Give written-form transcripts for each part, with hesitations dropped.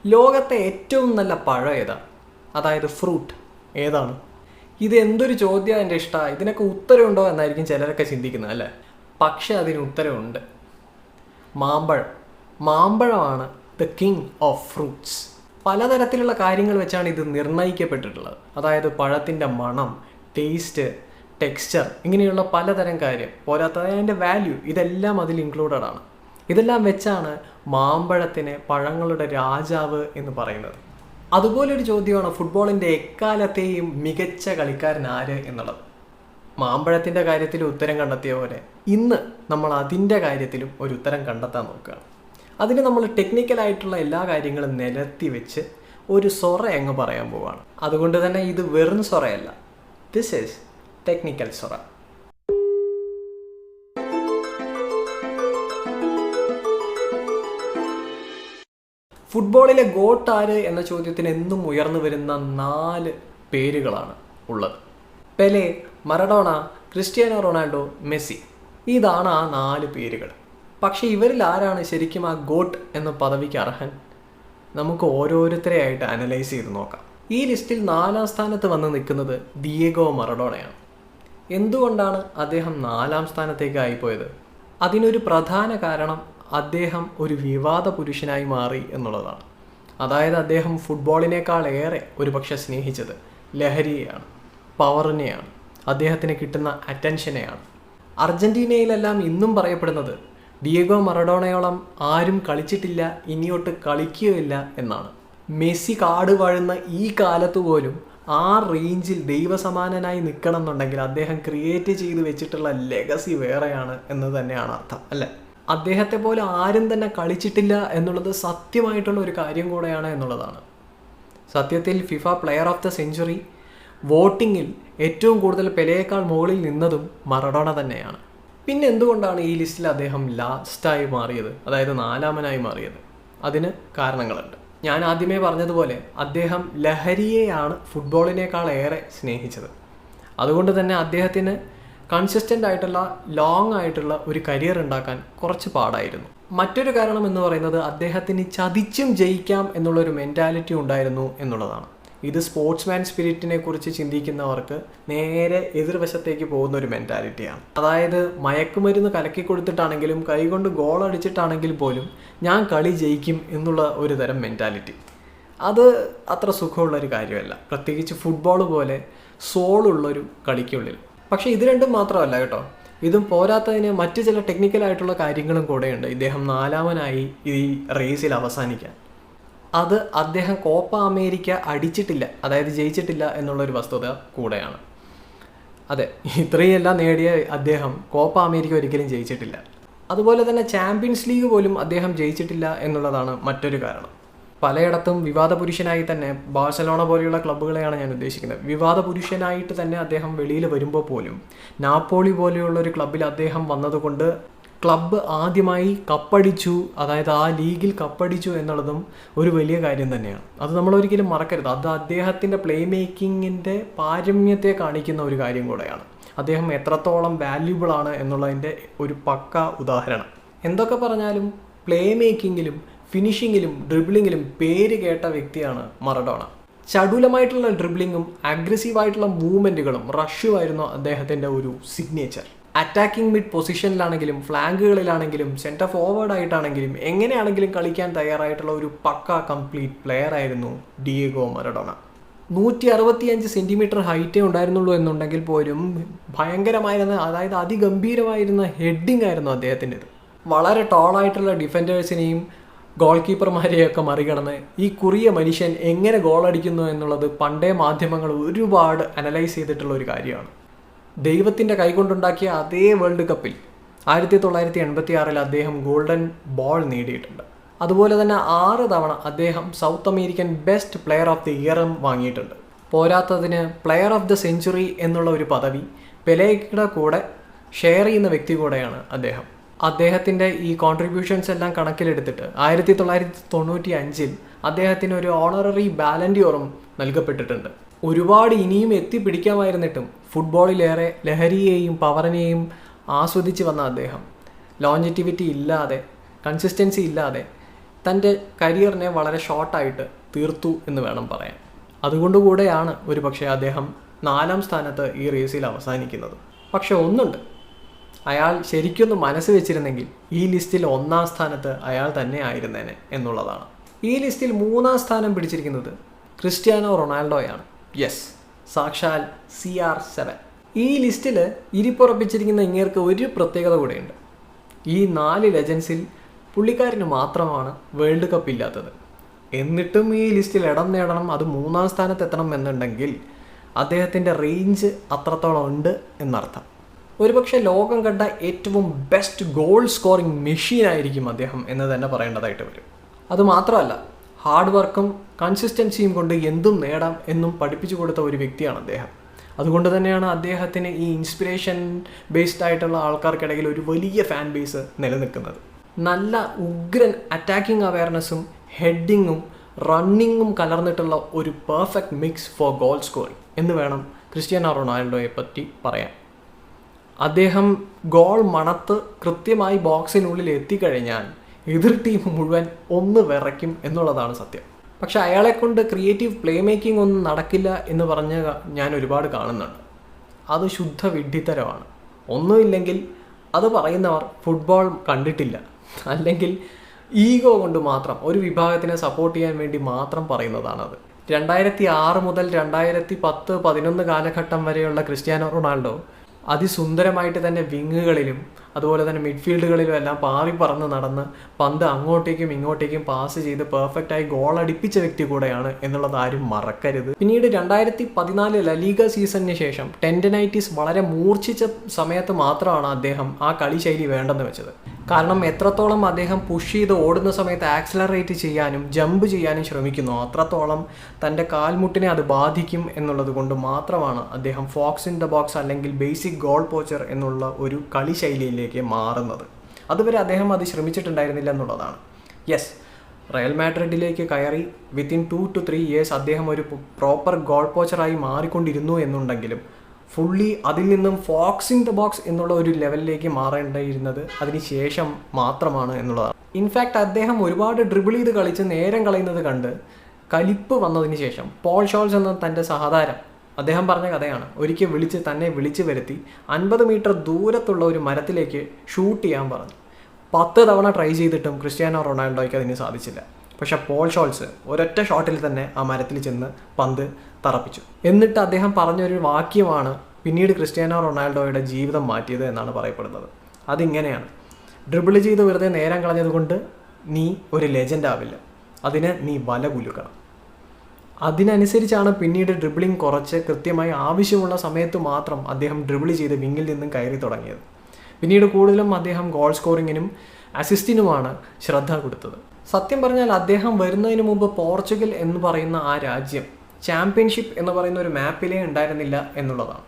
ലോകത്തെ ഏറ്റവും നല്ല പഴം ഏതാ? അതായത് ഫ്രൂട്ട് ഏതാണ്? ഇത് എന്തൊരു ചോദ്യം എൻ്റെ ഇഷ്ടമാണ്. ഇതിനൊക്കെ ഉത്തരവുണ്ടോ എന്നായിരിക്കും ചിലരൊക്കെ ചിന്തിക്കുന്നത് അല്ലേ? പക്ഷെ അതിന് ഉത്തരവുണ്ട്. മാമ്പഴം. മാമ്പഴമാണ് ദ കിങ് ഓഫ് ഫ്രൂട്ട്സ്. പലതരത്തിലുള്ള കാര്യങ്ങൾ വെച്ചാണ് ഇത് നിർണ്ണയിക്കപ്പെട്ടിട്ടുള്ളത്. അതായത് പഴത്തിൻ്റെ മണം, ടേസ്റ്റ്, ടെക്സ്ചർ, ഇങ്ങനെയുള്ള പലതരം കാര്യം, പോരാത്തത് അതിൻ്റെ വാല്യൂ, ഇതെല്ലാം അതിൽ ഇൻക്ലൂഡഡ് ആണ്. ഇതെല്ലാം വെച്ചാണ് മാമ്പഴത്തിന് പഴങ്ങളുടെ രാജാവ് എന്ന് പറയുന്നത്. അതുപോലൊരു ചോദ്യമാണ് ഫുട്ബോളിൻ്റെ എക്കാലത്തെയും മികച്ച കളിക്കാരൻ ആര് എന്നുള്ളത്. മാമ്പഴത്തിൻ്റെ കാര്യത്തിൽ ഉത്തരം കണ്ടെത്തിയ പോലെ ഇന്ന് നമ്മൾ അതിൻ്റെ കാര്യത്തിലും ഒരു ഉത്തരം കണ്ടെത്താൻ നോക്കുകയാണ്. അതിന് നമ്മൾ ടെക്നിക്കലായിട്ടുള്ള എല്ലാ കാര്യങ്ങളും നിരത്തി വെച്ച് ഒരു സൊറ അങ്ങ് പറയാൻ പോവുകയാണ്. അതുകൊണ്ട് തന്നെ ഇത് വെറും സൊറയല്ല, ദിസ് ഈസ് ടെക്നിക്കൽ സൊറ. ഫുട്ബോളിലെ ഗോട്ട് ആര് എന്ന ചോദ്യത്തിന് എന്നും ഉയർന്നു വരുന്ന 4 പേരുകളാണ് ഉള്ളത്. Pele, Maradona, Cristiano Ronaldo, Messi. ഇതാണ് ആ 4 പേരുകൾ. പക്ഷേ ഇവരിൽ ആരാണ് ശരിക്കും ആ ഗോട്ട് എന്ന പദവിക്ക് അർഹൻ? നമുക്ക് ഓരോരുത്തരെയായിട്ട് അനലൈസ് ചെയ്ത് നോക്കാം. ഈ ലിസ്റ്റിൽ 4ാം സ്ഥാനത്ത് വന്ന് നിൽക്കുന്നത് ദിയേഗോ മറഡോണയാണ്. എന്തുകൊണ്ടാണ് അദ്ദേഹം 4ാം സ്ഥാനത്തേക്ക് ആയിപ്പോയത്? അതിനൊരു പ്രധാന കാരണം അദ്ദേഹം ഒരു വിവാദ പുരുഷനായി മാറി എന്നുള്ളതാണ്. അതായത് അദ്ദേഹം ഫുട്ബോളിനേക്കാൾ ഏറെ ഒരുപക്ഷെ സ്നേഹിച്ചത് ലഹരിയെയാണ്, പവറിനെയാണ്, അദ്ദേഹത്തിന് കിട്ടുന്ന അറ്റൻഷനെയാണ്. അർജന്റീനയിലെല്ലാം ഇന്നും പറയപ്പെടുന്നത് ഡിയേഗോ മറഡോണയോളം ആരും കളിച്ചിട്ടില്ല, ഇനിയോട്ട് കളിക്കുകയില്ല എന്നാണ്. മെസ്സി കാട് വാഴുന്ന ഈ കാലത്ത് പോലും ആ റേഞ്ചിൽ ദൈവസമാനനായി നിൽക്കണം എന്നുണ്ടെങ്കിൽ അദ്ദേഹം ക്രിയേറ്റ് ചെയ്ത് വെച്ചിട്ടുള്ള ലെഗസി വേറെയാണ് എന്ന് തന്നെയാണ് അർത്ഥം, അല്ലേ? അദ്ദേഹത്തെ പോലെ ആരും തന്നെ കളിച്ചിട്ടില്ല എന്നുള്ളത് സത്യമായിട്ടുള്ള ഒരു കാര്യം കൂടെയാണ് എന്നുള്ളതാണ്. സത്യത്തിൽ FIFA player of the century വോട്ടിങ്ങിൽ ഏറ്റവും കൂടുതൽ പെലെയേക്കാൾ മുകളിൽ നിന്നതും മറഡോണ തന്നെയാണ്. പിന്നെ എന്തുകൊണ്ടാണ് ഈ ലിസ്റ്റിൽ അദ്ദേഹം ലാസ്റ്റായി മാറിയത്, അതായത് 4ാമനായി മാറിയത്? അതിന് കാരണങ്ങളുണ്ട്. ഞാൻ ആദ്യമേ പറഞ്ഞതുപോലെ അദ്ദേഹം ലഹരിയെയാണ് ഫുട്ബോളിനേക്കാൾ ഏറെ സ്നേഹിച്ചത്. അതുകൊണ്ട് തന്നെ അദ്ദേഹത്തിന് കൺസിസ്റ്റൻ്റ് ആയിട്ടുള്ള ലോങ് ആയിട്ടുള്ള ഒരു കരിയർ ഉണ്ടാക്കാൻ കുറച്ച് പാടായിരുന്നു. മറ്റൊരു കാരണം എന്ന് പറയുന്നത് അദ്ദേഹത്തിന് ചതിച്ചും ജയിക്കാം എന്നുള്ളൊരു മെൻറ്റാലിറ്റി ഉണ്ടായിരുന്നു എന്നുള്ളതാണ്. ഇത് സ്പോർട്സ്മാൻ സ്പിരിറ്റിനെ കുറിച്ച് ചിന്തിക്കുന്നവർക്ക് നേരെ എതിർവശത്തേക്ക് പോകുന്ന ഒരു മെൻറ്റാലിറ്റിയാണ്. അതായത് മയക്കുമരുന്ന് കലക്കി കൊടുത്തിട്ടാണെങ്കിലും കൈകൊണ്ട് ഗോൾ അടിച്ചിട്ടാണെങ്കിൽ പോലും ഞാൻ കളി ജയിക്കും എന്നുള്ള ഒരു തരം മെൻറ്റാലിറ്റി. അത് അത്ര സുഖമുള്ളൊരു കാര്യമല്ല, പ്രത്യേകിച്ച് ഫുട്ബോൾ പോലെ സോളുള്ളൊരു കളിക്കുള്ളിൽ. പക്ഷേ ഇത് രണ്ടും മാത്രമല്ല കേട്ടോ, ഇതും പോരാത്തതിന് മറ്റു ചില ടെക്നിക്കലായിട്ടുള്ള കാര്യങ്ങളും കൂടെയുണ്ട് ഇദ്ദേഹം 4ാമനായി ഈ റേസിൽ അവസാനിക്കാൻ. അത് അദ്ദേഹം കോപ്പ അമേരിക്ക അടിച്ചിട്ടില്ല, അതായത് ജയിച്ചിട്ടില്ല എന്നുള്ളൊരു വസ്തുത കൂടെയാണ്. അതെ, ഇത്രയെല്ലാം നേടിയ അദ്ദേഹം കോപ്പ അമേരിക്ക ഒരിക്കലും ജയിച്ചിട്ടില്ല. അതുപോലെ തന്നെ ചാമ്പ്യൻസ് ലീഗ് പോലും അദ്ദേഹം ജയിച്ചിട്ടില്ല എന്നുള്ളതാണ് മറ്റൊരു കാരണം. പലയിടത്തും വിവാദ പുരുഷനായി തന്നെ, ബാഴ്സലോണ പോലെയുള്ള ക്ലബ്ബുകളെയാണ് ഞാൻ ഉദ്ദേശിക്കുന്നത്, വിവാദ പുരുഷനായിട്ട് തന്നെ അദ്ദേഹം വെളിയിൽ വരുമ്പോൾ പോലും നാപ്പോളി പോലെയുള്ള ഒരു ക്ലബ്ബിൽ അദ്ദേഹം വന്നതുകൊണ്ട് ക്ലബ്ബ് ആദ്യമായി കപ്പടിച്ചു, അതായത് ആ ലീഗിൽ കപ്പടിച്ചു എന്നുള്ളതും ഒരു വലിയ കാര്യം തന്നെയാണ്. അത് നമ്മളൊരിക്കലും മറക്കരുത്. അത് അദ്ദേഹത്തിൻ്റെ പ്ലേ മേക്കിങ്ങിൻ്റെ പാരമ്യത്തെ കാണിക്കുന്ന ഒരു കാര്യം കൂടെയാണ്. അദ്ദേഹം എത്രത്തോളം വാല്യൂബിൾ ആണ് എന്നുള്ളതിൻ്റെ ഒരു പക്ക ഉദാഹരണം. എന്തൊക്കെ പറഞ്ഞാലും പ്ലേ മേക്കിങ്ങിലും ഫിനിഷിങ്ങിലും ഡ്രിബ്ലിങ്ങിലും പേര് കേട്ട വ്യക്തിയാണ് മറഡോണ. ചടുലമായിട്ടുള്ള ഡ്രിബ്ലിങ്ങും അഗ്രസീവായിട്ടുള്ള മൂവ്മെൻറ്റുകളും റഷുമായിരുന്നു അദ്ദേഹത്തിൻ്റെ ഒരു സിഗ്നേച്ചർ. അറ്റാക്കിംഗ് മിഡ് പൊസിഷനിലാണെങ്കിലും ഫ്ലാങ്കുകളിലാണെങ്കിലും സെൻറ്റർ ഫോർവേഡ് ആയിട്ടാണെങ്കിലും എങ്ങനെയാണെങ്കിലും കളിക്കാൻ തയ്യാറായിട്ടുള്ള ഒരു പക്ക കംപ്ലീറ്റ് പ്ലെയർ ആയിരുന്നു ഡിയേഗോ മറഡോണ. 165 സെൻറ്റിമീറ്റർ ഹൈറ്റേ ഉണ്ടായിരുന്നുള്ളൂ എന്നുണ്ടെങ്കിൽ പോലും ഭയങ്കരമായിരുന്ന, അതായത് അതിഗംഭീരമായിരുന്ന ഹെഡിങ് ആയിരുന്നു അദ്ദേഹത്തിൻ്റെത്. വളരെ ടോളായിട്ടുള്ള ഡിഫൻഡേഴ്സിനെയും ഗോൾ കീപ്പർമാരെയൊക്കെ മറികടന്ന് ഈ കുറിയ മനുഷ്യൻ എങ്ങനെ ഗോൾ അടിക്കുന്നു എന്നുള്ളത് പണ്ടേ മാധ്യമങ്ങൾ ഒരുപാട് അനലൈസ് ചെയ്തിട്ടുള്ള ഒരു കാര്യമാണ്. ദൈവത്തിൻ്റെ കൈകൊണ്ടുണ്ടാക്കിയ അതേ വേൾഡ് കപ്പിൽ 1986 അദ്ദേഹം ഗോൾഡൻ ബോൾ നേടിയിട്ടുണ്ട്. അതുപോലെ തന്നെ 6 തവണ അദ്ദേഹം south American best player of the ഇയറും വാങ്ങിയിട്ടുണ്ട്. പോരാത്തതിന് പ്ലെയർ ഓഫ് ദ സെഞ്ചുറി എന്നുള്ള ഒരു പദവി പെലെയുടെ കൂടെ ഷെയർ ചെയ്യുന്ന വ്യക്തി കൂടെയാണ് അദ്ദേഹം. അദ്ദേഹത്തിൻ്റെ ഈ കോൺട്രിബ്യൂഷൻസ് എല്ലാം കണക്കിലെടുത്തിട്ട് 1995 അദ്ദേഹത്തിന് ഒരു ഓണററി ബാലൻഡിയോറും നൽകപ്പെട്ടിട്ടുണ്ട്. ഒരുപാട് ഇനിയും എത്തിപ്പിടിക്കാമായിരുന്നിട്ടും ഫുട്ബോളിലേറെ ലഹരിയെയും പവറിനെയും ആസ്വദിച്ച് വന്ന അദ്ദേഹം ലോഞ്ചിറ്റിവിറ്റി ഇല്ലാതെ, കൺസിസ്റ്റൻസി ഇല്ലാതെ തൻ്റെ കരിയറിനെ വളരെ ഷോർട്ടായിട്ട് തീർത്തു എന്ന് വേണം പറയാൻ. അതുകൊണ്ടുകൂടെയാണ് ഒരു പക്ഷേ അദ്ദേഹം 4ാം സ്ഥാനത്ത് ഈ റേസിൽ അവസാനിക്കുന്നത്. പക്ഷെ ഒന്നുണ്ട്, അയാൾ ശരിക്കൊന്ന് മനസ്സ് വെച്ചിരുന്നെങ്കിൽ ഈ ലിസ്റ്റിൽ 1ാം സ്ഥാനത്ത് അയാൾ തന്നെ ആയിരുന്നേനെ എന്നുള്ളതാണ്. ഈ ലിസ്റ്റിൽ 3ാം സ്ഥാനം പിടിച്ചിരിക്കുന്നത് ക്രിസ്ത്യാനോ റൊണാൾഡോയാണ്. യെസ്, സാക്ഷാൽ CR7. ഈ ലിസ്റ്റിൽ ഇരിപ്പുറപ്പിച്ചിരിക്കുന്ന ഇങ്ങേർക്ക് ഒരു പ്രത്യേകത കൂടെയുണ്ട്. ഈ 4 ലെജൻസിൽ പുള്ളിക്കാരന് മാത്രമാണ് വേൾഡ് കപ്പ് ഇല്ലാത്തത്. എന്നിട്ടും ഈ ലിസ്റ്റിൽ ഇടം നേടണം, അത് 3ാം സ്ഥാനത്ത് എത്തണം എന്നുണ്ടെങ്കിൽ അദ്ദേഹത്തിൻ്റെ റേഞ്ച് അത്രത്തോളം ഉണ്ട് എന്നർത്ഥം. ഒരുപക്ഷെ ലോകം കണ്ട ഏറ്റവും ബെസ്റ്റ് ഗോൾ സ്കോറിംഗ് മെഷീനായിരിക്കും അദ്ദേഹം എന്ന് തന്നെ പറയേണ്ടതായിട്ട് വരും. അതുമാത്രമല്ല, ഹാർഡ് വർക്കും കൺസിസ്റ്റൻസിയും കൊണ്ട് എന്തും നേടാം എന്നും പഠിപ്പിച്ചു കൊടുത്ത ഒരു വ്യക്തിയാണ് അദ്ദേഹം. അതുകൊണ്ട് തന്നെയാണ് അദ്ദേഹത്തിന് ഈ ഇൻസ്പിറേഷൻ ബേസ്ഡ് ആയിട്ടുള്ള ആൾക്കാർക്കിടയിൽ ഒരു വലിയ ഫാൻ ബേസ് നിലനിൽക്കുന്നത്. നല്ല ഉഗ്രൻ അറ്റാക്കിംഗ് അവയർനെസ്സും ഹെഡിങ്ങും റണ്ണിങ്ങും കലർന്നിട്ടുള്ള ഒരു perfect mix for goal scoring എന്ന് വേണം ക്രിസ്ത്യാനോ റൊണാൾഡോയെ പറ്റി പറയാൻ. അദ്ദേഹം ഗോൾ മണത്ത് കൃത്യമായി ബോക്സിനുള്ളിൽ എത്തിക്കഴിഞ്ഞാൽ എതിർ ടീം മുഴുവൻ ഒന്ന് വിറയ്ക്കും എന്നുള്ളതാണ് സത്യം. പക്ഷെ അയാളെക്കൊണ്ട് ക്രിയേറ്റീവ് പ്ലേ മേക്കിംഗ് ഒന്നും നടക്കില്ല എന്ന് പറഞ്ഞ് ഞാൻ ഒരുപാട് കാണുന്നുണ്ട്. അത് ശുദ്ധ വിഡ്ഢിത്തരമാണ്. ഒന്നുമില്ലെങ്കിൽ അത് പറയുന്നവർ ഫുട്ബോൾ കണ്ടിട്ടില്ല, അല്ലെങ്കിൽ ഈഗോ കൊണ്ട് മാത്രം ഒരു വിഭാഗത്തിനെ സപ്പോർട്ട് ചെയ്യാൻ വേണ്ടി മാത്രം പറയുന്നതാണത്. 2006 മുതൽ 2010-11 കാലഘട്ടം വരെയുള്ള ക്രിസ്ത്യാനോ റൊണാൾഡോ അതിസുന്ദരമായിട്ട് തന്നെ വിങ്ങുകളിലും അതുപോലെ തന്നെ മിഡ്ഫീൽഡുകളിലും എല്ലാം പാറി പറന്ന് നടന്ന് പന്ത് അങ്ങോട്ടേക്കും ഇങ്ങോട്ടേക്കും പാസ് ചെയ്ത് പെർഫെക്റ്റായി ഗോൾ അടിപ്പിച്ച വ്യക്തി കൂടെയാണ് എന്നുള്ളത് ആരും മറക്കരുത്. പിന്നീട് 2014 ലലീഗ സീസണിന് ശേഷം ടെൻഡനൈറ്റിസ് വളരെ മൂർച്ഛിച്ച സമയത്ത് മാത്രമാണ് അദ്ദേഹം ആ കളിശൈലി വേണ്ടെന്ന് വെച്ചത്. കാരണം എത്രത്തോളം അദ്ദേഹം പുഷ് ചെയ്ത് ഓടുന്ന സമയത്ത് ആക്സിലറേറ്റ് ചെയ്യാനും ജമ്പ് ചെയ്യാനും ശ്രമിക്കുന്നു, അത്രത്തോളം തൻ്റെ കാൽമുട്ടിനെ അത് ബാധിക്കും എന്നുള്ളത് കൊണ്ട് മാത്രമാണ് അദ്ദേഹം ഫോക്സ് ഇൻ ദ ബോക്സ് അല്ലെങ്കിൽ ബേസിക് ഗോൾ പോച്ചർ എന്നുള്ള ഒരു കളിശൈലിയിലേക്ക് മാറുന്നത്. അതുവരെ അദ്ദേഹം അത് ശ്രമിച്ചിട്ടുണ്ടായിരുന്നില്ല എന്നുള്ളതാണ്. യെസ്, റയൽ മാഡ്രിഡിലേക്ക് കയറി വിത്തിൻ 2 to 3 years അദ്ദേഹം ഒരു പ്രോപ്പർ ഗോൾ പോച്ചറായി മാറിക്കൊണ്ടിരുന്നു എന്നുണ്ടെങ്കിലും ഫുള്ളി അതിൽ നിന്നും ഫോക്സ് ഇൻ ദ ബോക്സ് എന്നുള്ള ഒരു ലെവലിലേക്ക് മാറേണ്ടിയിരുന്നത് അതിനുശേഷം മാത്രമാണ് എന്നുള്ളതാണ്. ഇൻഫാക്റ്റ് അദ്ദേഹം ഒരുപാട് ഡ്രിബിൾ ചെയ്ത് കളിച്ച് നേരം കളയുന്നത് കണ്ട് കലിപ്പ് വന്നതിന് ശേഷം പോൾ ഷോൾസ് എന്ന തൻ്റെ സഹതാരം അദ്ദേഹം പറഞ്ഞ കഥയാണ്. ഒരിക്കൽ തന്നെ വിളിച്ച് വരുത്തി 50 മീറ്റർ ദൂരത്തുള്ള ഒരു മരത്തിലേക്ക് ഷൂട്ട് ചെയ്യാൻ പറഞ്ഞു. 10 തവണ ട്രൈ ചെയ്തിട്ടും ക്രിസ്ത്യാനോ റൊണാൾഡോയ്ക്ക് അതിന് സാധിച്ചില്ല. പക്ഷെ പോൾ ഷോൾസ് ഒരൊറ്റ ഷോട്ടിൽ തന്നെ ആ മരത്തിൽ ചെന്ന് പന്ത് തറപ്പിച്ചു. എന്നിട്ട് അദ്ദേഹം പറഞ്ഞൊരു വാക്യമാണ് പിന്നീട് ക്രിസ്ത്യാനോ റൊണാൾഡോയുടെ ജീവിതം മാറ്റിയത് എന്നാണ് പറയപ്പെടുന്നത്. അതിങ്ങനെയാണ്: ഡ്രിബിൾ ചെയ്ത് വെറുതെ നേരം കളഞ്ഞതുകൊണ്ട് നീ ഒരു ലെജൻഡ് ആവില്ല, അതിന് നീ വല കുലുക്കണം. അതിനനുസരിച്ചാണ് പിന്നീട് ഡ്രിബിളിംഗ് കുറച്ച് കൃത്യമായി ആവശ്യമുള്ള സമയത്ത് മാത്രം അദ്ദേഹം ഡ്രിബിൾ ചെയ്ത് വിങ്ങിൽ നിന്നും കയറി തുടങ്ങിയത്. പിന്നീട് കൂടുതലും അദ്ദേഹം ഗോൾ സ്കോറിങ്ങിനും അസിസ്റ്റിനുമാണ് ശ്രദ്ധ കൊടുത്തത്. സത്യം പറഞ്ഞാൽ അദ്ദേഹം വരുന്നതിന് മുമ്പ് പോർച്ചുഗൽ എന്ന് പറയുന്ന ആ രാജ്യം ചാമ്പ്യൻഷിപ്പ് എന്ന് പറയുന്ന ഒരു മാപ്പിലേ ഉണ്ടായിരുന്നില്ല എന്നുള്ളതാണ്.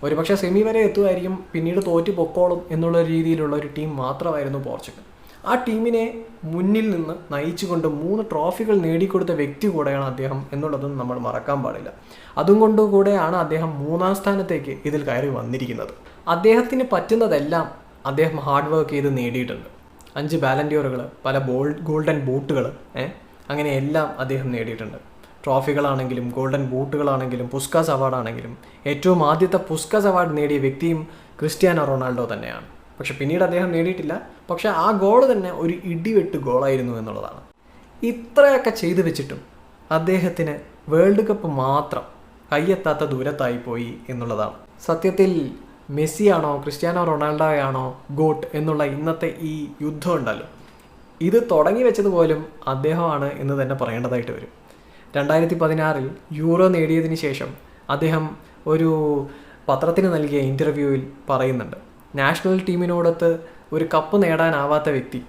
ഒരുപക്ഷെ സെമി വരെ എത്തുമായിരിക്കും, പിന്നീട് തോറ്റു പൊക്കോളും എന്നുള്ള രീതിയിലുള്ള ഒരു ടീം മാത്രമായിരുന്നു പോർച്ചുഗൽ. ആ ടീമിനെ മുന്നിൽ നിന്ന് നയിച്ചുകൊണ്ട് 3 ട്രോഫികൾ നേടിക്കൊടുത്ത വ്യക്തി കൂടെയാണ് അദ്ദേഹം എന്നുള്ളതും നമ്മൾ മറക്കാൻ പാടില്ല. അതുകൊണ്ടുകൂടെയാണ് അദ്ദേഹം 3ാം സ്ഥാനത്തേക്ക് ഇതിൽ കയറി വന്നിരിക്കുന്നത്. അദ്ദേഹത്തിന് പറ്റുന്നതെല്ലാം അദ്ദേഹം ഹാർഡ് വർക്ക് ചെയ്ത് നേടിയിട്ടുണ്ട്. 5 ബാലൻഡിയോറുകൾ, പല ഗോൾഡൻ ബൂട്ടുകൾ, അങ്ങനെ എല്ലാം അദ്ദേഹം നേടിയിട്ടുണ്ട്. ട്രോഫികളാണെങ്കിലും ഗോൾഡൻ ബൂട്ടുകളാണെങ്കിലും പുസ്കാസ് അവാർഡാണെങ്കിലും ഏറ്റവും ആദ്യത്തെ പുസ്കാസ് അവാർഡ് നേടിയ വ്യക്തിയും ക്രിസ്ത്യാനോ റൊണാൾഡോ തന്നെയാണ്. പക്ഷെ പിന്നീട് അദ്ദേഹം നേടിയിട്ടില്ല. പക്ഷെ ആ ഗോൾ തന്നെ ഒരു ഇടിവെട്ട് ഗോളായിരുന്നു എന്നുള്ളതാണ്. ഇത്രയൊക്കെ ചെയ്തു വെച്ചിട്ടും അദ്ദേഹത്തിന് വേൾഡ് കപ്പ് മാത്രം കയ്യെത്താത്ത ദൂരത്തായി പോയി എന്നുള്ളതാണ്. സത്യത്തിൽ മെസ്സിയാണോ ക്രിസ്ത്യാനോ റൊണാൾഡോയാണോ ഗോട്ട് എന്നുള്ള ഇന്നത്തെ ഈ യുദ്ധം ഉണ്ടല്ലോ, ഇത് തുടങ്ങി വെച്ചത് പോലും അദ്ദേഹമാണ് എന്ന് തന്നെ പറയേണ്ടതായിട്ട് വരും. 2016 യൂറോ നേടിയതിന് ശേഷം അദ്ദേഹം ഒരു പത്രത്തിന് നൽകിയ ഇൻ്റർവ്യൂവിൽ പറയുന്നുണ്ട്, നാഷണൽ ടീമിനോടൊത്ത് ഒരു കപ്പ് നേടാനാവാത്ത വ്യക്തി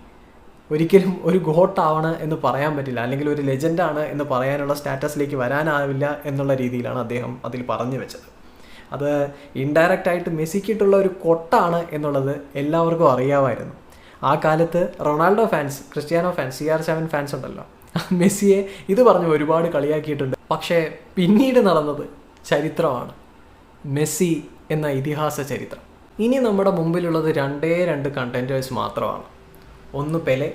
ഒരിക്കലും ഒരു ഗോട്ടാവണം എന്ന് പറയാൻ പറ്റില്ല, അല്ലെങ്കിൽ ഒരു ലെജൻഡാണ് എന്ന് പറയാനുള്ള സ്റ്റാറ്റസിലേക്ക് വരാനാവില്ല എന്നുള്ള രീതിയിലാണ് അദ്ദേഹം അതിൽ പറഞ്ഞു വെച്ചത്. അത് ഇൻഡയറക്റ്റായിട്ട് മെസ്സിക്കിട്ടുള്ള ഒരു കൊട്ടാണ് എന്നുള്ളത് എല്ലാവർക്കും അറിയാമായിരുന്നു. ആ കാലത്ത് Ronaldo fans, Cristiano fans, CR7 fans ഉണ്ടല്ലോ, മെസ്സിയെ ഇത് പറഞ്ഞ് ഒരുപാട് കളിയാക്കിയിട്ടുണ്ട്. പക്ഷേ പിന്നീട് നടന്നത് ചരിത്രമാണ്, മെസ്സി എന്ന ഇതിഹാസ ചരിത്രം. ഇനി നമ്മുടെ മുമ്പിലുള്ളത് 2 കണ്ടൻറ്റേഴ്സ് മാത്രമാണ്. ഒന്ന് പെലെ,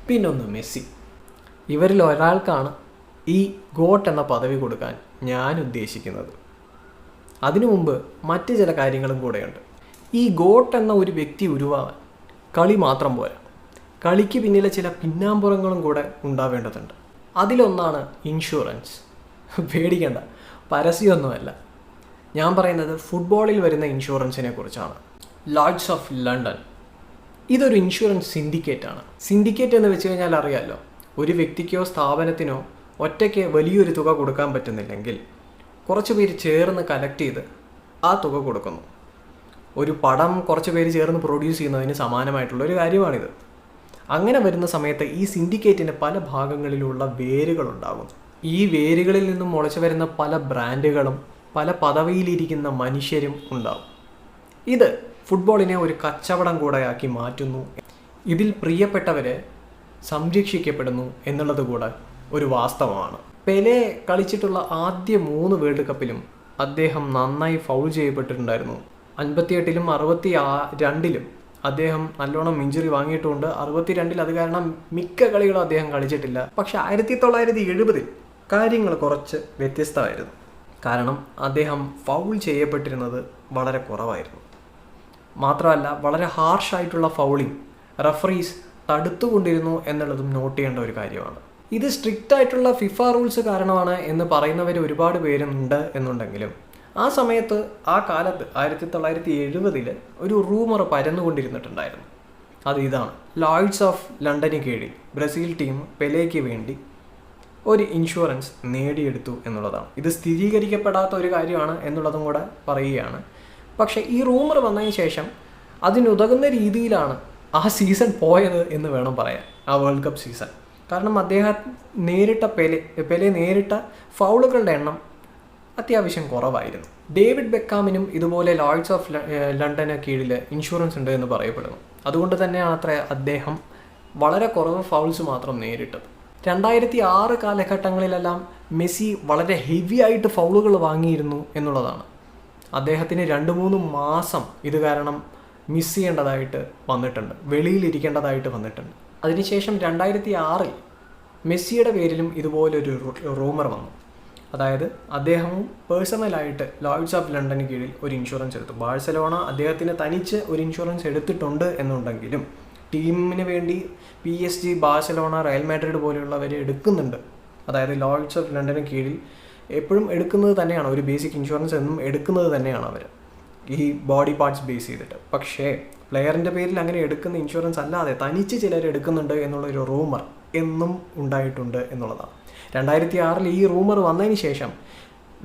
പിന്നൊന്ന് മെസ്സി. ഇവരിൽ ഒരാൾക്കാണ് ഈ ഗോട്ട് എന്ന പദവി കൊടുക്കാൻ ഞാൻ ഉദ്ദേശിക്കുന്നത്. അതിനു മുമ്പ് മറ്റ് ചില കാര്യങ്ങളും കൂടെയുണ്ട്. ഈ ഗോട്ട് എന്ന ഒരു വ്യക്തി ഉരുവാകാൻ കളി മാത്രം പോരാ, കളിക്ക് പിന്നിലെ ചില പിന്നാമ്പുറങ്ങളും കൂടെ ഉണ്ടാവേണ്ടതുണ്ട്. അതിലൊന്നാണ് ഇൻഷുറൻസ്. പേടിക്കേണ്ട, പരസ്യമൊന്നുമല്ല. ഞാൻ പറയുന്നത് ഫുട്ബോളിൽ വരുന്ന ഇൻഷുറൻസിനെ കുറിച്ചാണ്. ലോയ്ഡ്സ് ഓഫ് ലണ്ടൻ ഇതൊരു ഇൻഷുറൻസ് സിൻഡിക്കേറ്റാണ്. സിൻഡിക്കേറ്റ് എന്ന് വെച്ച് കഴിഞ്ഞാൽ അറിയാമല്ലോ, ഒരു വ്യക്തിക്കോ സ്ഥാപനത്തിനോ ഒറ്റയ്ക്ക് വലിയൊരു തുക കൊടുക്കാൻ പറ്റുന്നില്ലെങ്കിൽ കുറച്ച് പേര് ചേർന്ന് കളക്ട് ചെയ്ത് ആ തുക കൊടുക്കുന്നു. ഒരു പടം കുറച്ച് പേര് ചേർന്ന് പ്രൊഡ്യൂസ് ചെയ്യുന്നതിന് സമാനമായിട്ടുള്ള ഒരു കാര്യമാണിത്. അങ്ങനെ വരുന്ന സമയത്ത് ഈ സിൻഡിക്കേറ്റിന് പല ഭാഗങ്ങളിലുള്ള വേരുകളുണ്ടാകും. ഈ വേരുകളിൽ നിന്നും മുളച്ചു വരുന്ന പല ബ്രാൻഡുകളും പല പദവിയിലിരിക്കുന്ന മനുഷ്യരും ഉണ്ടാവും. ഇത് ഫുട്ബോളിനെ ഒരു കച്ചവടം കൂടെയാക്കി മാറ്റുന്നു. ഇതിൽ പ്രിയപ്പെട്ടവരെ സംരക്ഷിക്കപ്പെടുന്നു എന്നുള്ളത് കൂടെ ഒരു വാസ്തവമാണ്. പെലെ കളിച്ചിട്ടുള്ള ആദ്യ 3 വേൾഡ് കപ്പിലും അദ്ദേഹം നന്നായി ഫൗൾ ചെയ്യപ്പെട്ടിട്ടുണ്ടായിരുന്നു. 58-ലും 62-ലും അദ്ദേഹം നല്ലോണം ഇഞ്ചുറി വാങ്ങിയിട്ടുമുണ്ട്. 62-ൽ അത് കാരണം മിക്ക കളികളും അദ്ദേഹം കളിച്ചിട്ടില്ല. പക്ഷെ 1970-ൽ കാര്യങ്ങൾ കുറച്ച് വ്യത്യസ്തമായിരുന്നു. കാരണം അദ്ദേഹം ഫൗൾ ചെയ്യപ്പെട്ടിരുന്നത് വളരെ കുറവായിരുന്നു. മാത്രമല്ല, വളരെ ഹാർഷായിട്ടുള്ള ഫൗളിങ് റഫറീസ് തടുത്തുകൊണ്ടിരുന്നു എന്നുള്ളതും നോട്ട് ചെയ്യേണ്ട ഒരു കാര്യമാണ്. ഇത് സ്ട്രിക്റ്റ് ആയിട്ടുള്ള ഫിഫ റൂൾസ് കാരണമാണ് എന്ന് പറയുന്നവർ ഒരുപാട് പേരുണ്ട് എന്നുണ്ടെങ്കിലും ആ സമയത്ത്, ആ കാലത്ത് 1970-ൽ ഒരു റൂമർ പരന്നുകൊണ്ടിരുന്നിട്ടുണ്ടായിരുന്നു. അത് ഇതാണ്: ലോയ്ഡ്സ് ഓഫ് ലണ്ടന് കീഴിൽ ബ്രസീൽ ടീം പെലെയ്ക്ക് വേണ്ടി ഒരു ഇൻഷുറൻസ് നേടിയെടുത്തു എന്നുള്ളതാണ്. ഇത് സ്ഥിരീകരിക്കപ്പെടാത്ത ഒരു കാര്യമാണ് എന്നുള്ളതും കൂടെ പറയുകയാണ്. പക്ഷേ ഈ റൂമർ വന്നതിന് ശേഷം അതിനുതകുന്ന രീതിയിലാണ് ആ സീസൺ പോയത് എന്ന് വേണം പറയാൻ, ആ വേൾഡ് കപ്പ് സീസൺ. കാരണം അദ്ദേഹം പെലെ നേരിട്ട ഫൗളുകളുടെ എണ്ണം അത്യാവശ്യം കുറവായിരുന്നു. ഡേവിഡ് ബെക്കാമിനും ഇതുപോലെ ലോയ്ഡ്സ് ഓഫ് ലണ്ടന് കീഴിൽ ഇൻഷുറൻസ് ഉണ്ട് എന്ന് പറയപ്പെടുന്നു. അതുകൊണ്ട് തന്നെയാണ് അത്ര അദ്ദേഹം വളരെ കുറവ് ഫൗൾസ് മാത്രം നേരിട്ടത്. 2006 കാലഘട്ടങ്ങളിലെല്ലാം മെസ്സി വളരെ ഹെവി ആയിട്ട് ഫൗളുകൾ വാങ്ങിയിരുന്നു എന്നുള്ളതാണ്. അദ്ദേഹത്തിന് 2-3 മാസം ഇത് കാരണം മിസ് ചെയ്യേണ്ടതായിട്ട് വന്നിട്ടുണ്ട്, വെളിയിലിരിക്കേണ്ടതായിട്ട് വന്നിട്ടുണ്ട്. അതിനുശേഷം 2006-ൽ മെസ്സിയുടെ പേരിലും ഇതുപോലൊരു റൂമർ വന്നു. അതായത് അദ്ദേഹവും പേഴ്സണലായിട്ട് ലോയ്ഡ്സ് ഓഫ് ലണ്ടന് കീഴിൽ ഒരു ഇൻഷുറൻസ് എടുത്തു. ബാഴ്സലോണ അദ്ദേഹത്തിന് തനിച്ച് ഒരു ഇൻഷുറൻസ് എടുത്തിട്ടുണ്ട് എന്നുണ്ടെങ്കിലും ടീമിന് വേണ്ടി PSG, ബാഴ്സലോണ, റയൽ മാഡ്രിഡ് പോലെയുള്ളവർ എടുക്കുന്നുണ്ട്. അതായത് ലോയ്ഡ്സ് ഓഫ് ലണ്ടന് കീഴിൽ എപ്പോഴും എടുക്കുന്നത് തന്നെയാണ്, ഒരു ബേസിക് ഇൻഷുറൻസ് എന്നും എടുക്കുന്നത് തന്നെയാണ് അവർ, ഈ ബോഡി പാർട്സ് ബേസ് ചെയ്തിട്ട്. പക്ഷേ പ്ലെയറിൻ്റെ പേരിൽ അങ്ങനെ എടുക്കുന്ന ഇൻഷുറൻസ് അല്ലാതെ തനിച്ച് ചിലർ എടുക്കുന്നുണ്ട് എന്നുള്ളൊരു റൂമർ എന്നും ഉണ്ടായിട്ടുണ്ട് എന്നുള്ളതാണ്. 2006-ൽ ഈ റൂമർ വന്നതിന് ശേഷം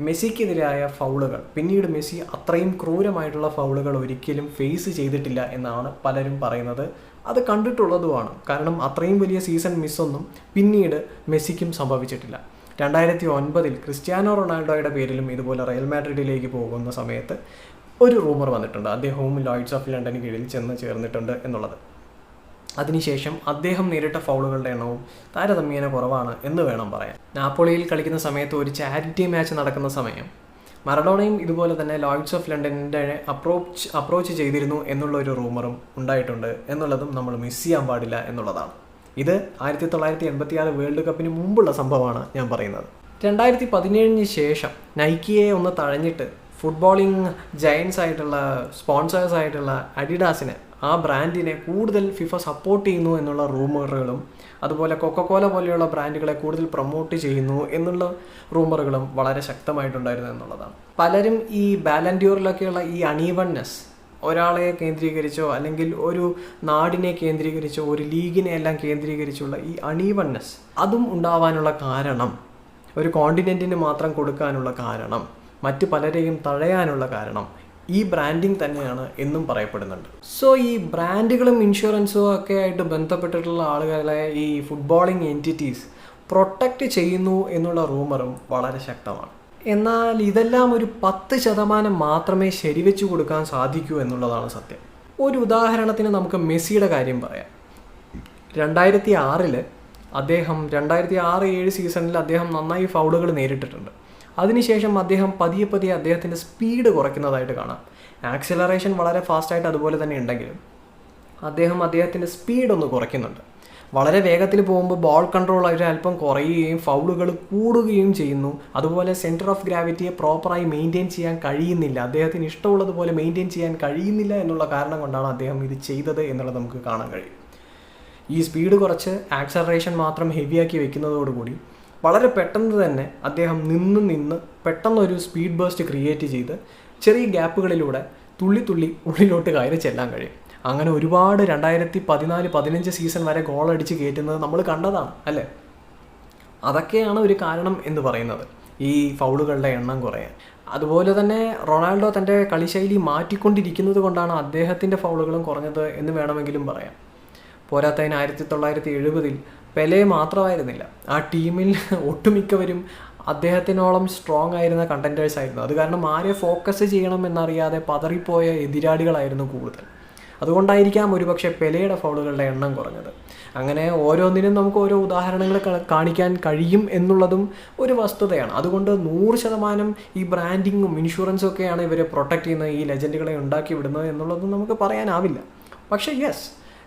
മെസ്സിക്കെതിരായ ഫൗളുകൾ, പിന്നീട് മെസ്സി അത്രയും ക്രൂരമായിട്ടുള്ള ഫൗളുകൾ ഒരിക്കലും ഫേസ് ചെയ്തിട്ടില്ല എന്നാണ് പലരും പറയുന്നത്. അത് കണ്ടിട്ടുള്ളതുമാണ്. കാരണം അത്രയും വലിയ സീസൺ മിസ്സൊന്നും പിന്നീട് മെസ്സിക്കും സംഭവിച്ചിട്ടില്ല. 2009-ൽ ക്രിസ്ത്യാനോ റൊണാൾഡോയുടെ പേരിലും ഇതുപോലെ റയൽ മാഡ്രിഡിലേക്ക് പോകുന്ന സമയത്ത് ഒരു റൂമർ വന്നിട്ടുണ്ട്, അദ്ദേഹവും ലോയ്ഡ്സ് ഓഫ് ലണ്ടന് കീഴിൽ ചെന്ന് ചേർന്നിട്ടുണ്ട് എന്നുള്ളത്. അതിനുശേഷം അദ്ദേഹം നേരിട്ട ഫൗളുകളുടെ എണ്ണവും താരതമ്യേന കുറവാണ് എന്ന് വേണം പറയാൻ. നാപ്പോളിയിൽ കളിക്കുന്ന സമയത്ത് ഒരു ചാരിറ്റി മാച്ച് നടക്കുന്ന സമയം മറഡോണയും ഇതുപോലെ തന്നെ ലോയ്ഡ്സ് ഓഫ് ലണ്ടനിൻ്റെ അപ്രോച്ച് ചെയ്തിരുന്നു എന്നുള്ളൊരു റൂമറും ഉണ്ടായിട്ടുണ്ട് എന്നുള്ളതും നമ്മൾ മിസ് ചെയ്യാൻ പാടില്ല എന്നുള്ളതാണ്. ഇത് 1986 വേൾഡ് കപ്പിന് മുമ്പുള്ള സംഭവമാണ് ഞാൻ പറയുന്നത്. 2017-ന് ശേഷം നൈക്കിയെ ഒന്ന് തഴഞ്ഞിട്ട് ഫുട്ബോളിംഗ് ജയൻസ് ആയിട്ടുള്ള സ്പോൺസേഴ്സ് ആയിട്ടുള്ള അഡിഡാസിനെ, ആ ബ്രാൻഡിനെ കൂടുതൽ ഫിഫ സപ്പോർട്ട് ചെയ്യുന്നു എന്നുള്ള റൂമറുകളും അതുപോലെ കൊക്കക്കോല പോലെയുള്ള ബ്രാൻഡുകളെ കൂടുതൽ പ്രൊമോട്ട് ചെയ്യുന്നു എന്നുള്ള റൂമറുകളും വളരെ ശക്തമായിട്ടുണ്ടായിരുന്നു എന്നുള്ളതാണ്. പലരും ഈ ബാലൻഡ്യൂറിലൊക്കെയുള്ള ഈ അണീവൺനെസ്, ഒരാളെ കേന്ദ്രീകരിച്ചോ അല്ലെങ്കിൽ ഒരു നാടിനെ കേന്ദ്രീകരിച്ചോ ഒരു ലീഗിനെ എല്ലാം കേന്ദ്രീകരിച്ചുള്ള ഈ അണീവൺനെസ്, അതും ഉണ്ടാവാനുള്ള കാരണം, ഒരു കോണ്ടിനെൻറ്റിന് മാത്രം കൊടുക്കാനുള്ള കാരണം, മറ്റു പലരെയും തഴയാനുള്ള കാരണം ഈ ബ്രാൻഡിങ് തന്നെയാണ് എന്നും പറയപ്പെടുന്നുണ്ട്. സോ ഈ ബ്രാൻഡുകളും ഇൻഷുറൻസും ഒക്കെ ആയിട്ട് ബന്ധപ്പെട്ടിട്ടുള്ള ആളുകളെ ഈ ഫുട്ബോളിംഗ് എൻറ്റിറ്റീസ് പ്രൊട്ടക്റ്റ് ചെയ്യുന്നു എന്നുള്ള റൂമറും വളരെ ശക്തമാണ്. എന്നാൽ ഇതെല്ലാം ഒരു 10% മാത്രമേ ശരിവെച്ചു കൊടുക്കാൻ സാധിക്കൂ എന്നുള്ളതാണ് സത്യം. ഒരു ഉദാഹരണത്തിന് നമുക്ക് മെസ്സിയുടെ കാര്യം പറയാം. 2006-ൽ അദ്ദേഹം 2006-07 സീസണിൽ അദ്ദേഹം നന്നായി ഫൗളുകൾ നേരിട്ടിട്ടുണ്ട്. അതിനുശേഷം അദ്ദേഹം പതിയെ അദ്ദേഹത്തിൻ്റെ സ്പീഡ് കുറയ്ക്കുന്നതായിട്ട് കാണാം. ആക്സിലറേഷൻ വളരെ ഫാസ്റ്റായിട്ട് അതുപോലെ തന്നെ ഉണ്ടെങ്കിലും അദ്ദേഹത്തിൻ്റെ സ്പീഡ് ഒന്ന് കുറയ്ക്കുന്നുണ്ട്. വളരെ വേഗത്തിൽ പോകുമ്പോൾ ബോൾ കൺട്രോൾ അവർ അല്പം കുറയുകയും ഫൗളുകൾ കൂടുകയും ചെയ്യുന്നു. അതുപോലെ സെൻറ്റർ ഓഫ് ഗ്രാവിറ്റിയെ പ്രോപ്പറായി മെയിൻറ്റെയിൻ ചെയ്യാൻ കഴിയുന്നില്ല, അദ്ദേഹത്തിന് ഇഷ്ടമുള്ളതുപോലെ മെയിൻറ്റെയിൻ ചെയ്യാൻ കഴിയുന്നില്ല എന്നുള്ള കാരണം കൊണ്ടാണ് അദ്ദേഹം ഇത് ചെയ്തത് എന്നുള്ളത് നമുക്ക് കാണാൻ കഴിയും. ഈ സ്പീഡ് കുറച്ച് ആക്സലറേഷൻ മാത്രം ഹെവിയാക്കി വെക്കുന്നതോടുകൂടി വളരെ പെട്ടെന്ന് തന്നെ അദ്ദേഹം നിന്ന് പെട്ടെന്നൊരു സ്പീഡ് ബേസ്റ്റ് ക്രിയേറ്റ് ചെയ്ത് ചെറിയ ഗ്യാപ്പുകളിലൂടെ തുള്ളി ഉള്ളിലോട്ട് കയറി ചെല്ലാൻ കഴിയും. അങ്ങനെ ഒരുപാട് 2014-15 സീസൺ വരെ ഗോളടിച്ച് കയറ്റുന്നത് നമ്മൾ കണ്ടതാണ് അല്ലേ. അതൊക്കെയാണ് ഒരു കാരണം എന്ന് പറയുന്നത്, ഈ ഫൗളുകളുടെ എണ്ണം കുറയാൻ. അതുപോലെ തന്നെ റൊണാൾഡോ തൻ്റെ കളിശൈലി മാറ്റിക്കൊണ്ടിരിക്കുന്നത് കൊണ്ടാണ് അദ്ദേഹത്തിൻ്റെ ഫൗളുകളും കുറഞ്ഞത് എന്ന് വേണമെങ്കിലും പറയാം. പോരാത്തതിന് 1970-ൽ പെലെ മാത്രമായിരുന്നില്ല, ആ ടീമിൽ ഒട്ടുമിക്കവരും അദ്ദേഹത്തിനോളം സ്ട്രോങ് ആയിരുന്ന കണ്ടൻറ്റേഴ്സ് ആയിരുന്നു. അത് കാരണം ആരെ ഫോക്കസ് ചെയ്യണമെന്നറിയാതെ പതറിപ്പോയ എതിരാളികളായിരുന്നു കൂടുതൽ. അതുകൊണ്ടായിരിക്കാം ഒരുപക്ഷെ പെലെയുടെ ഫൗളുകളുടെ എണ്ണം കുറഞ്ഞത്. അങ്ങനെ ഓരോന്നിനും നമുക്ക് ഓരോ ഉദാഹരണങ്ങൾ കാണിക്കാൻ കഴിയും എന്നുള്ളതും ഒരു വസ്തുതയാണ്. അതുകൊണ്ട് 100% ഈ ബ്രാൻഡിങ്ങും ഇൻഷുറൻസും ഒക്കെയാണ് ഇവരെ പ്രൊട്ടക്റ്റ് ചെയ്യുന്നത്, ഈ ലെജൻഡുകളെ ഉണ്ടാക്കി വിടുന്നത് എന്നുള്ളതും നമുക്ക് പറയാനാവില്ല. പക്ഷേ യെസ്,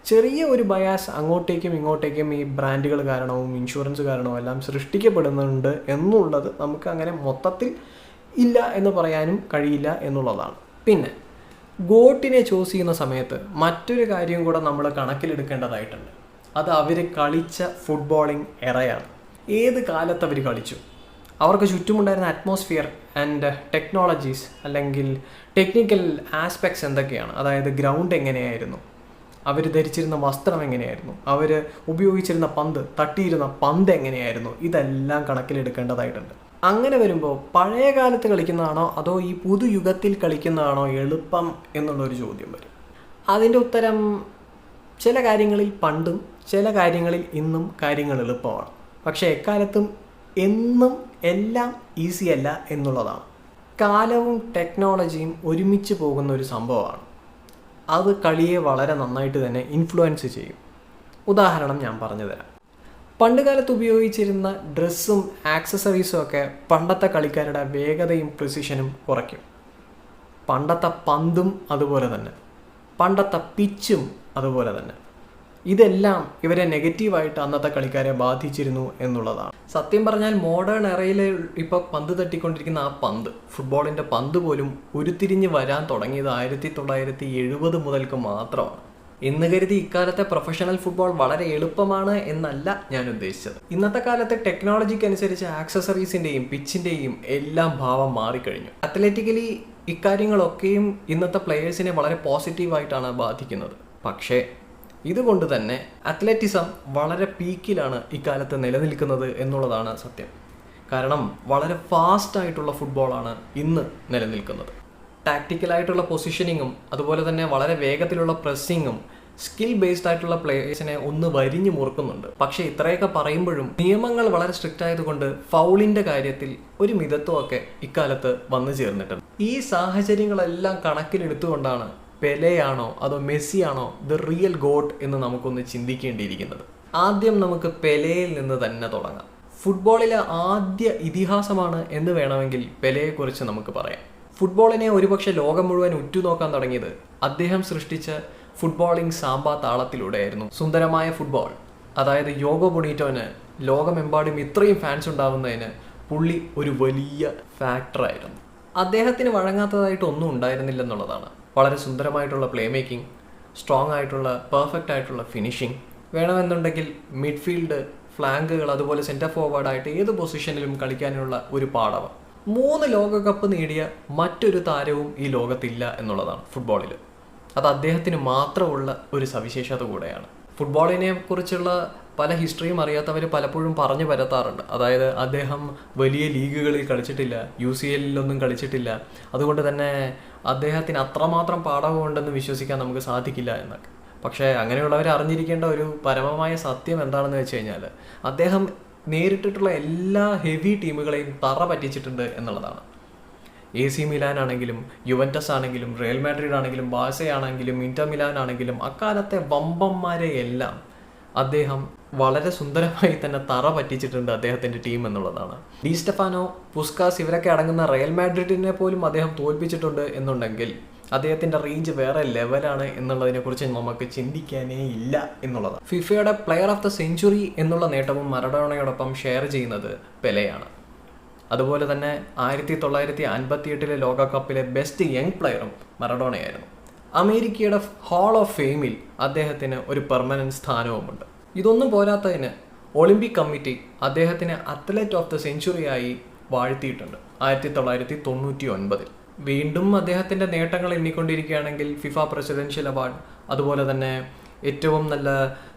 ചെറിയ ഒരു ബയാസ് അങ്ങോട്ടേക്കും ഇങ്ങോട്ടേക്കും ഈ ബ്രാൻഡുകൾ കാരണവും ഇൻഷുറൻസ് കാരണവും എല്ലാം സൃഷ്ടിക്കപ്പെടുന്നുണ്ട് എന്നുള്ളത് നമുക്ക് അങ്ങനെ മൊത്തത്തിൽ ഇല്ല എന്ന് പറയാനും കഴിയില്ല എന്നുള്ളതാണ്. പിന്നെ ഗോട്ടിനെ ചൂസ് ചെയ്യുന്ന സമയത്ത് മറ്റൊരു കാര്യം കൂടെ നമ്മൾ കണക്കിലെടുക്കേണ്ടതായിട്ടുണ്ട്. അത് അവർ കളിച്ച ഫുട്ബോളിംഗ് എറയാണ്. ഏത് കാലത്ത് അവർ കളിച്ചു, അവർക്ക് ചുറ്റുമുണ്ടായിരുന്ന അറ്റ്മോസ്ഫിയർ ആൻഡ് ടെക്നോളജീസ് അല്ലെങ്കിൽ ടെക്നിക്കൽ ആസ്പെക്ട്സ് എന്തൊക്കെയാണ്, അതായത് ഗ്രൗണ്ട് എങ്ങനെയായിരുന്നു, അവർ ധരിച്ചിരുന്ന വസ്ത്രം എങ്ങനെയായിരുന്നു, അവർ ഉപയോഗിച്ചിരുന്ന പന്ത്, തട്ടിയിരുന്ന പന്ത് എങ്ങനെയായിരുന്നു, ഇതെല്ലാം കണക്കിലെടുക്കേണ്ടതായിട്ടുണ്ട്. അങ്ങനെ വരുമ്പോൾ പഴയ കാലത്ത് കളിക്കുന്നതാണോ അതോ ഈ പുതുയുഗത്തിൽ കളിക്കുന്നതാണോ എളുപ്പം എന്നുള്ളൊരു ചോദ്യം വരും. അതിൻ്റെ ഉത്തരം ചില കാര്യങ്ങളിൽ പണ്ടും ചില കാര്യങ്ങളിൽ ഇന്നും കാര്യങ്ങൾ എളുപ്പമാണ്. പക്ഷേ എക്കാലത്തും എന്നും എല്ലാം ഈസി അല്ല എന്നുള്ളതാണ്. കാലവും ടെക്നോളജിയും ഒരുമിച്ച് പോകുന്ന ഒരു സംഭവമാണ്. അത് കളിയെ വളരെ നന്നായിട്ട് തന്നെ ഇൻഫ്ലുവൻസ് ചെയ്യും. ഉദാഹരണം ഞാൻ പറഞ്ഞു തരാം. പണ്ടുകാലത്ത് ഉപയോഗിച്ചിരുന്ന ഡ്രസ്സും ആക്സസറീസും ഒക്കെ പണ്ടത്തെ കളിക്കാരുടെ വേഗതയും പ്രിസിഷനും കുറയ്ക്കും. പണ്ടത്തെ പന്തും അതുപോലെ തന്നെ, പണ്ടത്തെ പിച്ചും അതുപോലെ തന്നെ. ഇതെല്ലാം ഇവരെ നെഗറ്റീവായിട്ട് അന്നത്തെ കളിക്കാരെ ബാധിച്ചിരുന്നു എന്നുള്ളതാണ്. സത്യം പറഞ്ഞാൽ മോഡേൺ എറയിൽ ഇപ്പോൾ പന്ത് തട്ടിക്കൊണ്ടിരിക്കുന്ന ആ പന്ത്, ഫുട്ബോളിൻ്റെ പന്ത് പോലും ഉരുത്തിരിഞ്ഞ് വരാൻ തുടങ്ങിയത് 1970 മുതൽക്ക് മാത്രമാണ്. എന്ന് കരുതി ഇക്കാലത്തെ പ്രൊഫഷണൽ ഫുട്ബോൾ വളരെ എളുപ്പമാണ് എന്നല്ല ഞാൻ ഉദ്ദേശിച്ചത്. ഇന്നത്തെ കാലത്തെ ടെക്നോളജിക്ക് അനുസരിച്ച് ആക്സസറീസിൻ്റെയും പിച്ചിൻ്റെയും എല്ലാം ഭാവം മാറിക്കഴിഞ്ഞു. അത്ലറ്റിക്കലി ഇക്കാര്യങ്ങളൊക്കെയും ഇന്നത്തെ പ്ലെയേഴ്സിനെ വളരെ പോസിറ്റീവായിട്ടാണ് ബാധിക്കുന്നത്. പക്ഷേ ഇതുകൊണ്ട് തന്നെ അത്ലറ്റിസം വളരെ പീക്കിലാണ് ഇക്കാലത്ത് നിലനിൽക്കുന്നത് എന്നുള്ളതാണ് സത്യം. കാരണം വളരെ ഫാസ്റ്റായിട്ടുള്ള ഫുട്ബോളാണ് ഇന്ന് നിലനിൽക്കുന്നത്. ടാക്റ്റിക്കലായിട്ടുള്ള പൊസിഷനിങ്ങും അതുപോലെ തന്നെ വളരെ വേഗത്തിലുള്ള പ്രസ്സിങ്ങും സ്കിൽ ബേസ്ഡ് ആയിട്ടുള്ള പ്ലേയേഴ്സിനെ ഒന്ന് വരിഞ്ഞു മുറുക്കുന്നുണ്ട്. പക്ഷേ ഇത്രയൊക്കെ പറയുമ്പോഴും നിയമങ്ങൾ വളരെ സ്ട്രിക്റ്റ് ആയതുകൊണ്ട് ഫൗളിൻ്റെ കാര്യത്തിൽ ഒരു മിതത്വമൊക്കെ ഇക്കാലത്ത് വന്നു ചേർന്നിട്ടുണ്ട്. ഈ സാഹചര്യങ്ങളെല്ലാം കണക്കിലെടുത്തുകൊണ്ടാണ് പെലെയാണോ അതോ മെസ്സിയാണോ ദ റിയൽ ഗോട്ട് എന്ന് നമുക്കൊന്ന് ചിന്തിക്കേണ്ടിയിരിക്കുന്നത്. ആദ്യം നമുക്ക് പെലെയിൽ നിന്ന് തന്നെ തുടങ്ങാം. ഫുട്ബോളിലെ ആദ്യ ഇതിഹാസമാണ് എന്ന് വേണമെങ്കിൽ പെലെയെക്കുറിച്ച് നമുക്ക് പറയാം. ഫുട്ബോളിനെ ഒരുപക്ഷെ ലോകം മുഴുവൻ ഉറ്റുനോക്കാൻ തുടങ്ങിയത് അദ്ദേഹം സൃഷ്ടിച്ച ഫുട്ബോളിംഗ് സാമ്പാ താളത്തിലൂടെയായിരുന്നു. സുന്ദരമായ ഫുട്ബോൾ, അതായത് യോഗോ ബൊണീറ്റോന് ലോകമെമ്പാടും ഇത്രയും ഫാൻസ് ഉണ്ടാവുന്നതിന് പുള്ളി ഒരു വലിയ ഫാക്ടറായിരുന്നു. അദ്ദേഹത്തിന് വഴങ്ങാത്തതായിട്ട് ഒന്നും ഉണ്ടായിരുന്നില്ലെന്നുള്ളതാണ്. വളരെ സുന്ദരമായിട്ടുള്ള പ്ലേ മേക്കിംഗ്, സ്ട്രോങ് ആയിട്ടുള്ള പെർഫെക്റ്റ് ആയിട്ടുള്ള ഫിനിഷിംഗ്, വേണമെന്നുണ്ടെങ്കിൽ മിഡ്ഫീൽഡ്, ഫ്ലാങ്കുകൾ, അതുപോലെ സെൻറ്റർ ഫോർവേഡായിട്ട് ഏത് പൊസിഷനിലും കളിക്കാനുള്ള ഒരു പാടവം. 3 ലോകകപ്പ് നേടിയ മറ്റൊരു താരവും ഈ ലോകത്തില്ല എന്നുള്ളതാണ് ഫുട്ബോളിൽ. അത് അദ്ദേഹത്തിന് മാത്രമുള്ള ഒരു സവിശേഷത കൂടെയാണ്. ഫുട്ബോളിനെ കുറിച്ചുള്ള പല ഹിസ്റ്ററിയും അറിയാത്തവർ പലപ്പോഴും പറഞ്ഞു പരത്താറുണ്ട്. അതായത് അദ്ദേഹം വലിയ ലീഗുകളിൽ കളിച്ചിട്ടില്ല, UCLലൊന്നും കളിച്ചിട്ടില്ല, അതുകൊണ്ട് തന്നെ അദ്ദേഹത്തിന് അത്രമാത്രം പാഠമുണ്ടെന്ന് വിശ്വസിക്കാൻ നമുക്ക് സാധിക്കില്ല എന്നൊക്കെ. പക്ഷേ അങ്ങനെയുള്ളവർ അറിഞ്ഞിരിക്കേണ്ട ഒരു പരമമായ സത്യം എന്താണെന്ന് വെച്ച് കഴിഞ്ഞാൽ അദ്ദേഹം നേരിട്ടിട്ടുള്ള എല്ലാ ഹെവി ടീമുകളെയും തറ പറ്റിച്ചിട്ടുണ്ട് എന്നുള്ളതാണ്. AC മിലാൻ ആണെങ്കിലും, യുവൻറ്റസ് ആണെങ്കിലും, റയൽ മാഡ്രിഡ് ആണെങ്കിലും, ബാഴ്സ ആണെങ്കിലും, ഇന്റർ മിലാൻ ആണെങ്കിലും, അക്കാലത്തെ വമ്പന്മാരെ എല്ലാം അദ്ദേഹം വളരെ സുന്ദരമായി തന്നെ തറ പറ്റിച്ചിട്ടുണ്ട് അദ്ദേഹത്തിൻ്റെ ടീം എന്നുള്ളതാണ്. ഡി സ്റ്റെഫാനോ, പുസ്കാസ് ഇവരൊക്കെ അടങ്ങുന്ന റയൽ മാഡ്രിഡിനെ പോലും അദ്ദേഹം തോൽപ്പിച്ചിട്ടുണ്ട് എന്നുണ്ടെങ്കിൽ അദ്ദേഹത്തിൻ്റെ റേഞ്ച് വേറെ ലെവലാണ് എന്നുള്ളതിനെക്കുറിച്ച് നമുക്ക് ചിന്തിക്കാനേ ഇല്ല എന്നുള്ളതാണ്. ഫിഫയുടെ പ്ലെയർ ഓഫ് ദ സെഞ്ചുറി എന്നുള്ള നേട്ടവും മറഡോണയോടൊപ്പം ഷെയർ ചെയ്യുന്നത് പെലെയാണ്. അതുപോലെ തന്നെ 1958 ലോകകപ്പിലെ ബെസ്റ്റ് യങ് പ്ലെയറും മറഡോണയായിരുന്നു. അമേരിക്കയുടെ ഹാൾ ഓഫ് ഫെയിമിൽ അദ്ദേഹത്തിന് ഒരു പെർമനന്റ് സ്ഥാനവുമുണ്ട്. ഇതൊന്നും പോരാത്തതിന് ഒളിമ്പിക് കമ്മിറ്റി അദ്ദേഹത്തിന് അത്ലറ്റ് ഓഫ് ദ സെഞ്ചുറിയായി വാഴ്ത്തിയിട്ടുണ്ട് 1999. വീണ്ടും അദ്ദേഹത്തിൻ്റെ നേട്ടങ്ങൾ എണ്ണിക്കൊണ്ടിരിക്കുകയാണെങ്കിൽ ഫിഫ പ്രസിഡൻഷ്യൽ അവാർഡ്, അതുപോലെ തന്നെ ഏറ്റവും നല്ല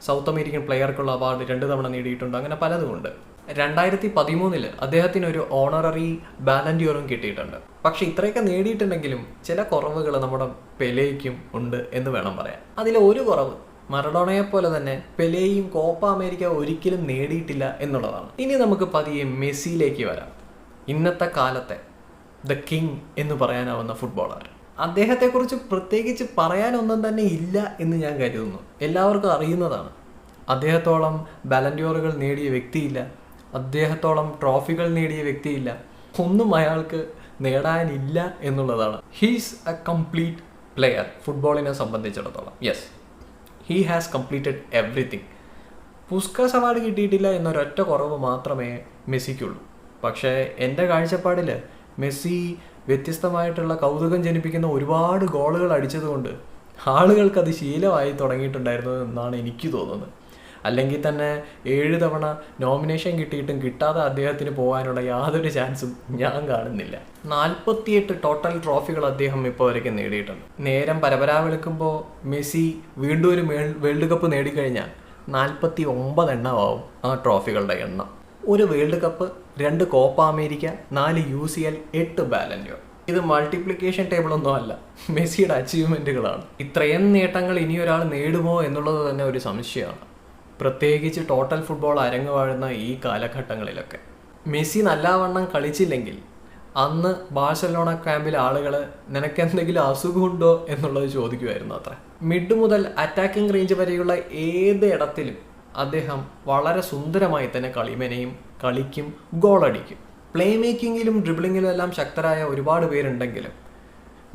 സൗത്ത് അമേരിക്കൻ പ്ലെയർക്കുള്ള അവാർഡ് 2 തവണ നേടിയിട്ടുണ്ട്. അങ്ങനെ പലതുമുണ്ട്. 2013 അദ്ദേഹത്തിന് ഒരു ഓണററി ബാലൻഡിയോറും കിട്ടിയിട്ടുണ്ട്. പക്ഷെ ഇത്രയൊക്കെ നേടിയിട്ടുണ്ടെങ്കിലും ചില കുറവുകൾ നമ്മുടെ പെലെയ്ക്കും ഉണ്ട് എന്ന് വേണം പറയാൻ. അതിലെ ഒരു കുറവ് മറഡോണയെ പോലെ തന്നെ പെലെയും കോപ്പ അമേരിക്ക ഒരിക്കലും നേടിയിട്ടില്ല എന്നുള്ളതാണ്. ഇനി നമുക്ക് പതിയെ മെസ്സിയിലേക്ക് വരാം. ഇന്നത്തെ കാലത്തെ ദ കിങ് എന്ന് പറയാനാവുന്ന ഫുട്ബോളർ. അദ്ദേഹത്തെക്കുറിച്ച് പ്രത്യേകിച്ച് പറയാനൊന്നും തന്നെ ഇല്ല എന്ന് ഞാൻ കരുതുന്നു. എല്ലാവർക്കും അറിയുന്നതാണ്. അദ്ദേഹത്തോളം ബാലൻഡിയോറുകൾ നേടിയ വ്യക്തിയില്ല, അദ്ദേഹത്തോളം ട്രോഫികൾ നേടിയ വ്യക്തിയില്ല, ഒന്നും അയാൾക്ക് നേടാനില്ല എന്നുള്ളതാണ്. ഹീസ് എ കംപ്ലീറ്റ് പ്ലെയർ ഫുട്ബോളിനെ സംബന്ധിച്ചിടത്തോളം. Yes, he has completed everything. Puskas award കിട്ടിയിട്ടില്ല എന്നൊരൊറ്റ കുറവ് മാത്രമേ മെസ്സിക്കുള്ളൂ. പക്ഷേ എൻ്റെ കാഴ്ചപ്പാടിൽ മെസ്സി വ്യത്യസ്തമായിട്ടുള്ള കൗതുകം ജനിപ്പിക്കുന്ന ഒരുപാട് ഗോളുകൾ അടിച്ചതുകൊണ്ട് ആളുകൾക്കത് ശീലമായി തുടങ്ങിയിട്ടുണ്ടായിരുന്നു എന്നാണ് എനിക്ക് തോന്നുന്നത്. അല്ലെങ്കിൽ തന്നെ 7 തവണ നോമിനേഷൻ കിട്ടിയിട്ടും കിട്ടാതെ അദ്ദേഹത്തിന് പോകാനുള്ള യാതൊരു ചാൻസും ഞാൻ കാണുന്നില്ല. 48 ടോട്ടൽ ട്രോഫികൾ അദ്ദേഹം ഇപ്പോൾ വരെയ്ക്ക് നേടിയിട്ടുണ്ട്. നേരം പരപരാ വിളിക്കുമ്പോൾ മെസ്സി വീണ്ടും ഒരു വേൾഡ് കപ്പ് നേടിക്കഴിഞ്ഞാൽ 49 എണ്ണമാവും ആ ട്രോഫികളുടെ എണ്ണം. ഒരു world cup, 2 Copa America, 4 UCL, 8 Ballon d'Or. ഇത് മൾട്ടിപ്ലിക്കേഷൻ ടേബിളൊന്നും അല്ല, മെസ്സിയുടെ അച്ചീവ്മെൻറ്റുകളാണ്. ഇത്രയും നേട്ടങ്ങൾ ഇനിയൊരാൾ നേടുമോ എന്നുള്ളത് തന്നെ ഒരു സംശയമാണ്, പ്രത്യേകിച്ച് ടോട്ടൽ ഫുട്ബോൾ അരങ്ങുവാഴുന്ന ഈ കാലഘട്ടങ്ങളിലൊക്കെ. മെസ്സി നല്ലവണ്ണം കളിച്ചില്ലെങ്കിൽ അന്ന് ബാഴ്സലോണ ക്യാമ്പിലെ ആളുകൾ നിനക്കെന്തെങ്കിലും അസുഖമുണ്ടോ എന്നുള്ളത് ചോദിക്കുമായിരുന്നു അത്ര. മിഡ് മുതൽ അറ്റാക്കിംഗ് റേഞ്ച് വരെയുള്ള ഏത് ഇടത്തിലും അദ്ദേഹം വളരെ സുന്ദരമായി തന്നെ കളിമെനയും, കളിക്കും, ഗോളടിക്കും. പ്ലേ മേക്കിങ്ങിലും ഡ്രിബിളിങ്ങിലും എല്ലാം ശക്തരായ ഒരുപാട് പേരുണ്ടെങ്കിലും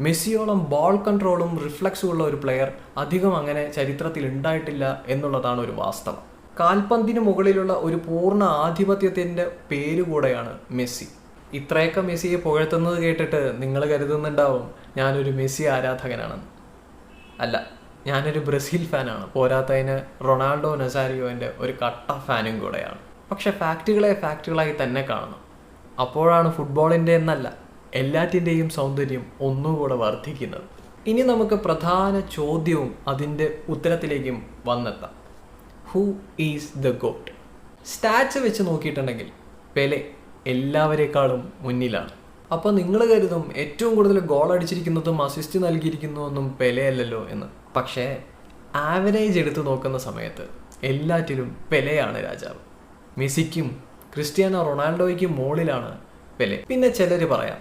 മെസ്സിയോളം ബോൾ കൺട്രോളും റിഫ്ലക്സും ഉള്ള ഒരു പ്ലെയർ അധികം അങ്ങനെ ചരിത്രത്തിൽ ഉണ്ടായിട്ടില്ല എന്നുള്ളതാണ് ഒരു വാസ്തവം. കാൽപന്തിന് മുകളിലുള്ള ഒരു പൂർണ്ണ ആധിപത്യത്തിൻ്റെ പേരുകൂടെയാണ് മെസ്സി. ഇത്രയൊക്കെ മെസ്സിയെ പുകഴ്ത്തുന്നത് കേട്ടിട്ട് നിങ്ങൾ കരുതുന്നുണ്ടാവും ഞാനൊരു മെസ്സി ആരാധകനാണെന്ന്. അല്ല, ഞാനൊരു ബ്രസീൽ ഫാനാണ്. പോരാത്തതിന് റൊണാൾഡോ നസാരിയോൻ്റെ ഒരു കട്ട ഫാനും കൂടെയാണ്. പക്ഷെ ഫാക്റ്റുകളായി തന്നെ കാണണം. അപ്പോഴാണ് ഫുട്ബോളിൻ്റെ എന്നല്ല എല്ലാറ്റിൻ്റെയും സൗന്ദര്യം ഒന്നുകൂടെ വർദ്ധിക്കുന്നത്. ഇനി നമുക്ക് പ്രധാന ചോദ്യവും അതിൻ്റെ ഉത്തരത്തിലേക്കും വന്നെത്താം. Who is the goat? Stats വെച്ച് നോക്കിയിട്ടുണ്ടെങ്കിൽ പെലെ എല്ലാവരേക്കാളും മുന്നിലാണ്. അപ്പോൾ നിങ്ങൾ കരുതും ഏറ്റവും കൂടുതൽ ഗോൾ അടിച്ചിരിക്കുന്നതും അസിസ്റ്റ് നൽകിയിരിക്കുന്നതൊന്നും പെലെയല്ലല്ലോ എന്ന്. പക്ഷേ ആവറേജ് എടുത്ത് നോക്കുന്ന സമയത്ത് എല്ലാറ്റിലും പെലെയാണ് രാജാവ്. മെസ്സിക്കും ക്രിസ്ത്യാനോ റൊണാൾഡോയ്ക്കും മുകളിലാണ് പെലെ. പിന്നെ ചിലർ പറയാം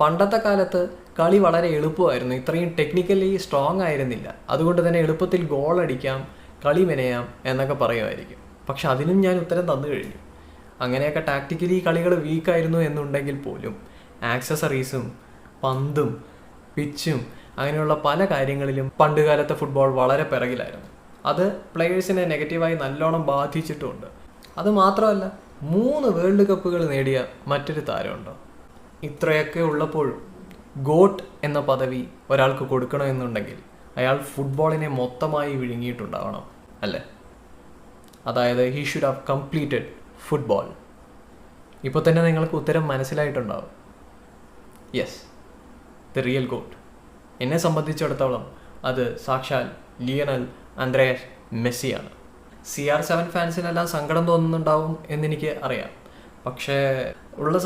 പണ്ടത്തെ കാലത്ത് കളി വളരെ എളുപ്പമായിരുന്നു, ഇത്രയും ടെക്നിക്കലി സ്ട്രോങ് ആയിരുന്നില്ല, അതുകൊണ്ട് തന്നെ എളുപ്പത്തിൽ ഗോൾ അടിക്കാം, കളി മെനയാം എന്നൊക്കെ പറയുമായിരിക്കും. പക്ഷെ അതിനും ഞാൻ ഉത്തരം തന്നു കഴിഞ്ഞു. അങ്ങനെയൊക്കെ ടാക്ടിക്കലി കളികൾ വീക്കായിരുന്നു എന്നുണ്ടെങ്കിൽ പോലും ആക്സസറീസും പന്തും പിച്ചും അങ്ങനെയുള്ള പല കാര്യങ്ങളിലും പണ്ടുകാലത്തെ ഫുട്ബോൾ വളരെ പിറകിലായിരുന്നു. അത് പ്ലെയേഴ്സിനെ നെഗറ്റീവായി നല്ലോണം ബാധിച്ചിട്ടുമുണ്ട്. അതുമാത്രമല്ല 3 വേൾഡ് കപ്പുകൾ നേടിയ മറ്റൊരു താരമുണ്ടോ? ഇത്രയൊക്കെ ഉള്ളപ്പോഴും ഗോട്ട് എന്ന പദവി ഒരാൾക്ക് കൊടുക്കണമെന്നുണ്ടെങ്കിൽ അയാൾ ഫുട്ബോളിനെ മൊത്തമായി വിഴുങ്ങിയിട്ടുണ്ടാവണം, അല്ലേ? അതായത് he should have completed football. ഇപ്പോൾ തന്നെ നിങ്ങൾക്ക് ഉത്തരം മനസ്സിലായിട്ടുണ്ടാവും. Yes, the real got. എന്നെ സംബന്ധിച്ചിടത്തോളം അത് സാക്ഷാൽ ലിയണൽ ആൻഡ്രേസ് മെസ്സിയാണ്. CR7 ഫാൻസിനെല്ലാം സങ്കടം തോന്നുന്നുണ്ടാവും എന്നെനിക്ക് അറിയാം. പക്ഷേ ഉള്ള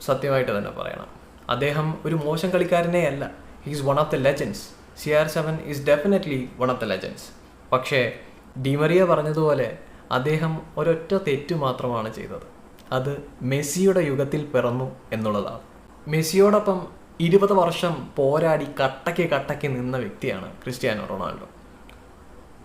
സത്യമായിട്ട് തന്നെ പറയണം, അദ്ദേഹം ഒരു മോശം കളിക്കാരനേ അല്ല. He's one of the legends. CR7 is definitely one of the legends. പക്ഷേ ഡിമറിയ പറഞ്ഞതുപോലെ അദ്ദേഹം ഒരൊറ്റ തെറ്റ് മാത്രമാണ് ചെയ്തത്. അത് മെസ്സിയുടെ യുഗത്തിൽ പിറന്നു എന്നുള്ളതാണ്. മെസ്സിയോടൊപ്പം 20 വർഷം പോരാടി കട്ടയ്ക്ക് നിന്ന വ്യക്തിയാണ് ക്രിസ്ത്യാനോ റൊണാൾഡോ.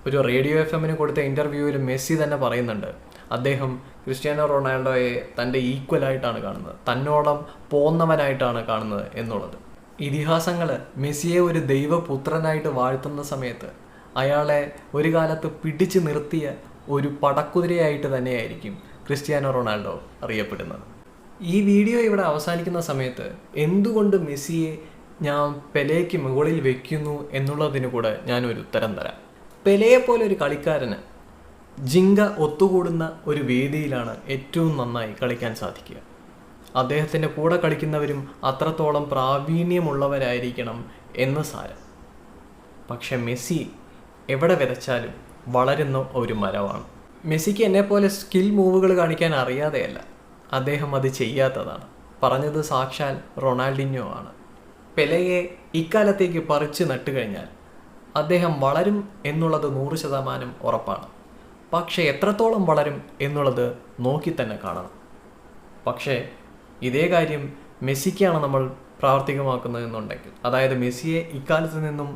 ഒരു റേഡിയോ FM കൊടുത്ത ഇൻ്റർവ്യൂവിൽ മെസ്സി തന്നെ പറയുന്നുണ്ട്, അദ്ദേഹം ക്രിസ്ത്യാനോ റൊണാൾഡോയെ തൻ്റെ ഈക്വലായിട്ടാണ് കാണുന്നത്, തന്നോളം പോന്നവനായിട്ടാണ് കാണുന്നത് എന്നുള്ളത്. ഇതിഹാസങ്ങൾ മെസ്സിയെ ഒരു ദൈവപുത്രനായിട്ട് വാഴ്ത്തുന്ന സമയത്ത് അയാളെ ഒരു കാലത്ത് പിടിച്ചു നിർത്തിയ ഒരു പടക്കുതിരയായിട്ട് തന്നെയായിരിക്കും ക്രിസ്ത്യാനോ റൊണാൾഡോ അറിയപ്പെടുന്നത്. ഈ വീഡിയോ ഇവിടെ അവസാനിക്കുന്ന സമയത്ത് എന്തുകൊണ്ട് മെസ്സിയെ ഞാൻ പെലെയ്ക്ക് മുകളിൽ വെക്കുന്നു എന്നുള്ളതിന് കൂടെ ഞാനൊരു ഉത്തരം തരാം. പെലെയെ പോലെ ഒരു കളിക്കാരന് ജിങ്ക ഒത്തുകൂടുന്ന ഒരു വേദിയിലാണ് ഏറ്റവും നന്നായി കളിക്കാൻ സാധിക്കുക. അദ്ദേഹത്തിൻ്റെ കൂടെ കളിക്കുന്നവരും അത്രത്തോളം പ്രാവീണ്യമുള്ളവരായിരിക്കണം എന്ന് സാരം. പക്ഷെ മെസ്സി എവിടെ വിതച്ചാലും വളരുന്ന ഒരു മരമാണ്. മെസ്സിക്ക് എന്നെപ്പോലെ സ്കിൽ മൂവുകൾ കാണിക്കാൻ അറിയാതെയല്ല, അദ്ദേഹം അത് ചെയ്യാത്തതാണ്. പറഞ്ഞത് സാക്ഷാൽ റൊണാൾഡിഞ്ഞോ ആണ്. പെലെയെ ഇക്കാലത്തേക്ക് പറിച്ചു നട്ടുകഴിഞ്ഞാൽ അദ്ദേഹം വളരും എന്നുള്ളത് 100% ഉറപ്പാണ്. പക്ഷേ എത്രത്തോളം വളരും എന്നുള്ളത് നോക്കി തന്നെ കാണണം. പക്ഷേ ഇതേ കാര്യം മെസ്സിക്കാണ് നമ്മൾ പ്രാവർത്തികമാക്കുന്നതെന്നുണ്ടെങ്കിൽ, അതായത് മെസ്സിയെ ഇക്കാലത്ത് നിന്നും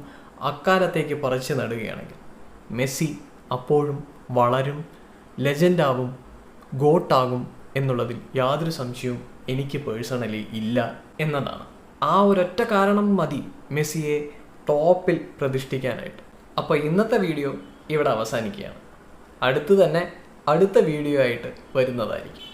അക്കാലത്തേക്ക് പറിച്ചു നടുകയാണെങ്കിൽ മെസ്സി അപ്പോഴും വളരും, ലെജൻഡാവും, ഗോട്ടാകും എന്നുള്ളതിൽ യാതൊരു സംശയവും എനിക്ക് പേഴ്സണലി ഇല്ല എന്നതാണ്. ആ ഒരൊറ്റ കാരണം മതി മെസ്സിയെ ടോപ്പിൽ പ്രതിഷ്ഠിക്കാനായിട്ട്. അപ്പോൾ ഇന്നത്തെ വീഡിയോ ഇവിടെ അവസാനിക്കുകയാണ്. അടുത്ത വീഡിയോ ആയിട്ട് വരുന്നതായിരിക്കും.